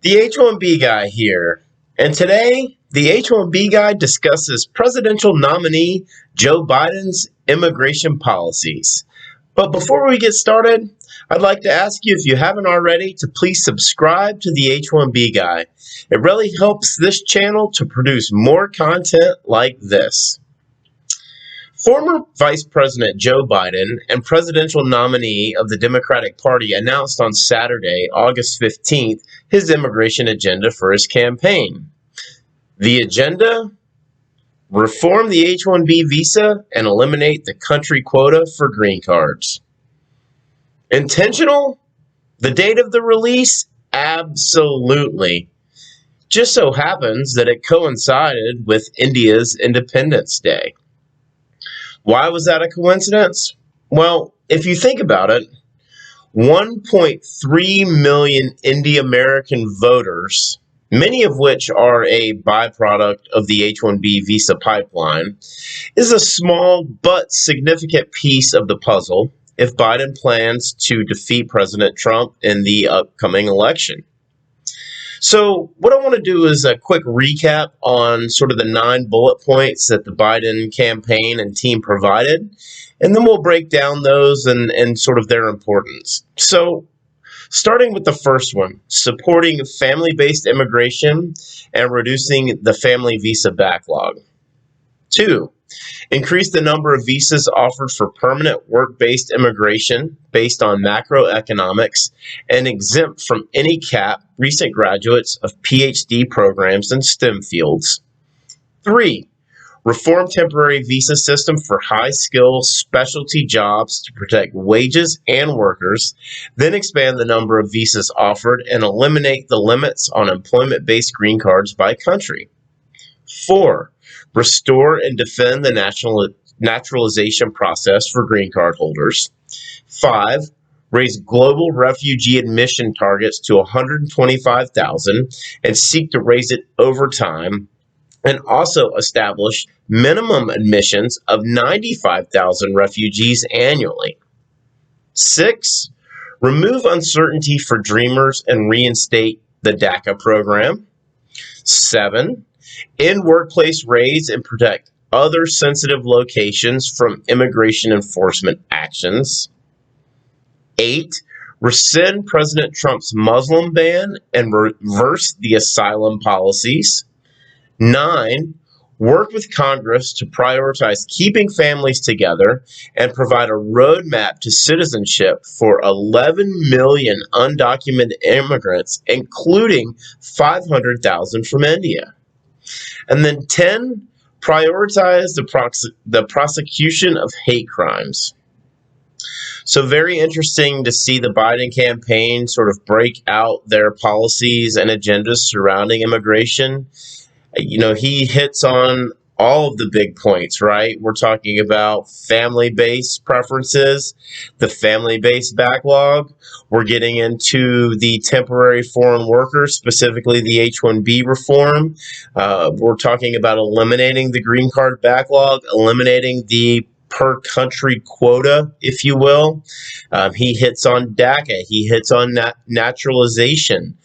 The H1B Guy here, and today the H1B Guy discusses presidential nominee Joe Biden's immigration policies. But before we get started, I'd like to ask you, if you haven't already, to please subscribe to the H1B Guy. It really helps this channel to produce more content like this. Former Vice President Joe Biden and presidential nominee of the Democratic Party announced on Saturday, August 15th, his immigration agenda for his campaign. The agenda? Reform the H1B visa and eliminate the country quota for green cards. Intentional? The date of the release? Absolutely. Just so happens that it coincided with India's Independence Day. Why was that a coincidence? Well, if you think about it, 1.3 million Indian-American voters, many of which are a byproduct of the H-1B visa pipeline, is a small but significant piece of the puzzle if Biden plans to defeat President Trump in the upcoming election. So what I want to do is a quick recap on sort of the 9 bullet points that the Biden campaign and team provided, and then we'll break down those and sort of their importance. So starting with the first one, supporting family-based immigration and reducing the family visa backlog. 2, increase the number of visas offered for permanent work-based immigration based on macroeconomics and exempt from any cap recent graduates of PhD programs in STEM fields. 3, reform temporary visa system for high-skill specialty jobs to protect wages and workers, then expand the number of visas offered and eliminate the limits on employment-based green cards by country. 4, restore and defend the naturalization process for green card holders. 5, raise global refugee admission targets to 125,000 and seek to raise it over time, and also establish minimum admissions of 95,000 refugees annually. 6, remove uncertainty for dreamers and reinstate the DACA program. 7, end workplace raids and protect other sensitive locations from immigration enforcement actions. 8, rescind President Trump's Muslim ban and reverse the asylum policies. 9, work with Congress to prioritize keeping families together and provide a roadmap to citizenship for 11 million undocumented immigrants, including 500,000 from India. And then 10, prioritize the prosecution of hate crimes. So very interesting to see the Biden campaign sort of break out their policies and agendas surrounding immigration. You know, he hits on all of the big points, right? We're talking about family-based preferences, the family-based backlog. We're getting into the temporary foreign workers, specifically the H-1B reform. We're talking about eliminating the green card backlog, eliminating the per country quota, if you will. He hits on DACA. He hits on naturalization.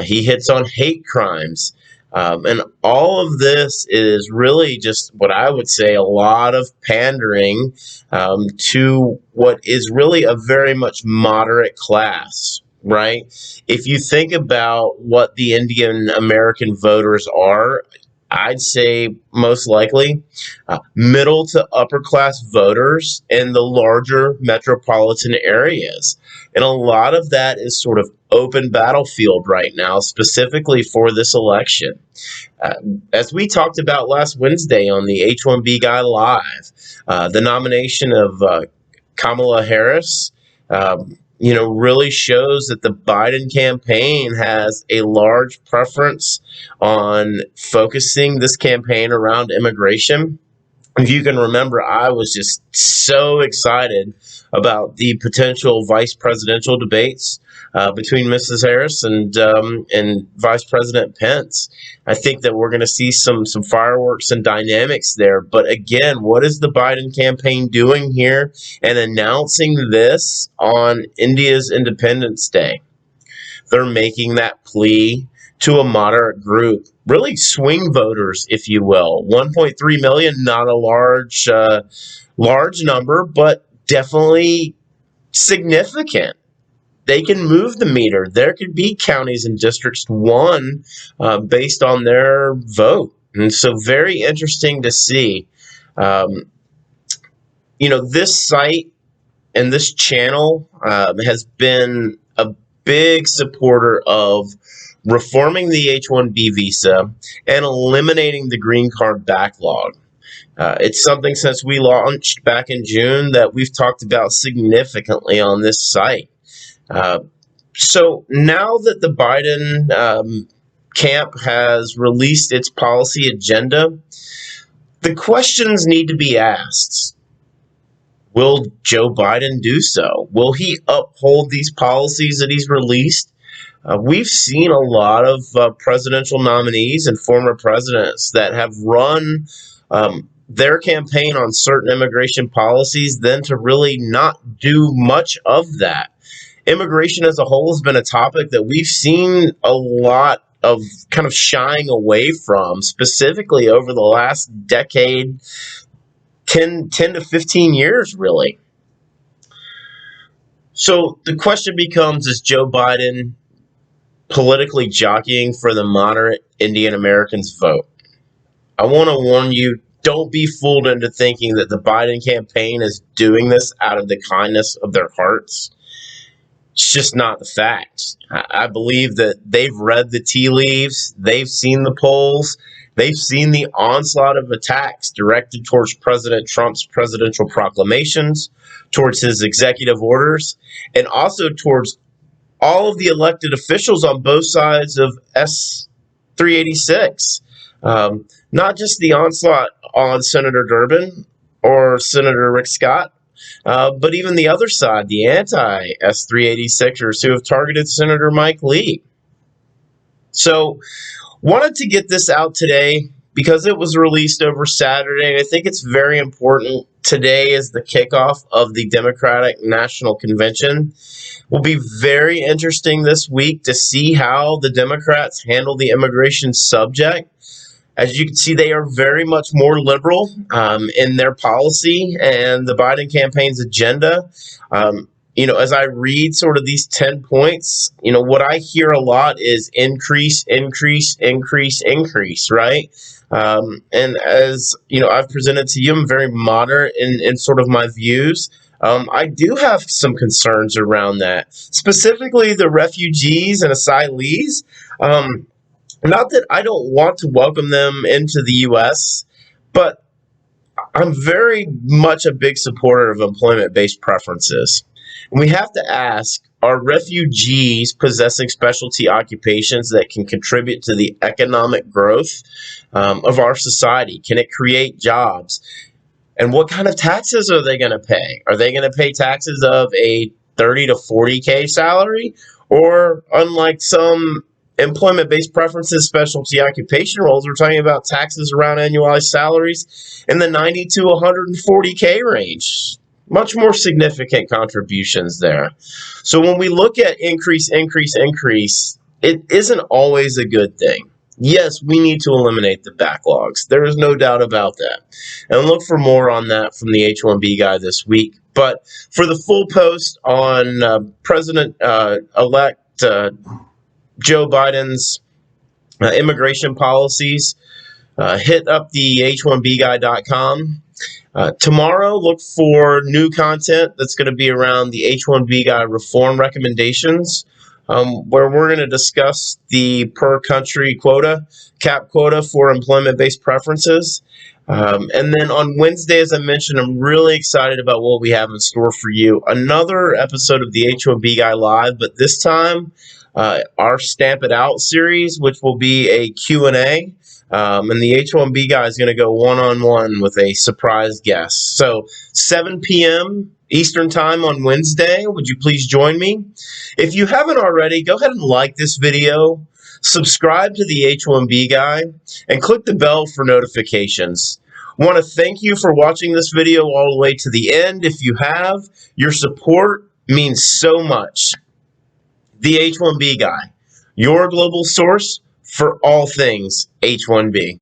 He hits on hate crimes. And all of this is really just what I would say a lot of pandering to what is really a very much moderate class, right? If you think about what the Indian American voters are, I'd say most likely middle to upper class voters in the larger metropolitan areas. And a lot of that is sort of open battlefield right now, specifically for this election. As we talked about last Wednesday on the H1B Guy Live, the nomination of Kamala Harris, really shows that the Biden campaign has a large preference on focusing this campaign around immigration. If you can remember, I was just so excited about the potential vice presidential debates between Mrs. Harris and Vice President Pence. I think that we're going to see some fireworks and dynamics there. But again, what is the Biden campaign doing here and announcing this on India's Independence Day? They're making that plea to a moderate group, really swing voters, if you will. 1.3 million, not a large number, but definitely significant. They can move the meter. There could be counties and districts won based on their vote. And so very interesting to see. This site and this channel has been a big supporter of reforming the H1B visa and eliminating the green card backlog. It's something since we launched back in June that we've talked about significantly on this site. So now that the Biden camp has released its policy agenda, the questions need to be asked. Will Joe Biden do so? Will he uphold these policies that he's released? We've seen a lot of presidential nominees and former presidents that have run their campaign on certain immigration policies, then to really not do much of that. Immigration as a whole has been a topic that we've seen a lot of kind of shying away from, specifically over the last decade, 10 to 15 years, really. So the question becomes, is Joe Biden politically jockeying for the moderate Indian Americans' vote? I want to warn you, don't be fooled into thinking that the Biden campaign is doing this out of the kindness of their hearts. It's just not the fact. I believe that they've read the tea leaves, they've seen the polls, they've seen the onslaught of attacks directed towards President Trump's presidential proclamations, towards his executive orders, and also towards all of the elected officials on both sides of S-386. Not just the onslaught on Senator Durbin or Senator Rick Scott, but even the other side, the anti-S-386ers who have targeted Senator Mike Lee. So, wanted to get this out today because it was released over Saturday. I think it's very important. Today is the kickoff of the Democratic National Convention. Will be very interesting this week to see how the Democrats handle the immigration subject. As you can see, they are very much more liberal in their policy and the Biden campaign's agenda. As I read sort of these 10 points, what I hear a lot is increase, increase, increase, increase, right? And as, I've presented to you, I'm very moderate in sort of my views. I do have some concerns around that, specifically the refugees and asylees. Not that I don't want to welcome them into the U.S., but I'm very much a big supporter of employment-based preferences. And we have to ask, are refugees possessing specialty occupations that can contribute to the economic growth of our society? Can it create jobs? And what kind of taxes are they going to pay? Are they going to pay taxes of a 30 to 40K salary? Or unlike some employment-based preferences, specialty occupation roles, we're talking about taxes around annualized salaries in the 90 to 140K range. Much more significant contributions there. So when we look at increase, it isn't always a good thing. Yes, we need to eliminate the backlogs. There is no doubt about that. And look for more on that from the H1B Guy this week. But for the full post on President-elect Joe Biden's immigration policies, hit up the H1BGuy.com. Tomorrow, look for new content that's going to be around the H1B Guy reform recommendations, where we're going to discuss the per country quota, cap quota for employment-based preferences. And then on Wednesday, as I mentioned, I'm really excited about what we have in store for you. Another episode of the H1B Guy Live, but this time, our Stamp It Out series, which will be a Q&A. And the H1B Guy is going to go one-on-one with a surprise guest. So 7 p.m. Eastern Time on Wednesday. Would you please join me? If you haven't already, go ahead and like this video, subscribe to the H1B Guy, and click the bell for notifications. I want to thank you for watching this video all the way to the end. If you have, your support means so much. The H1B Guy, your global source for all things H1B.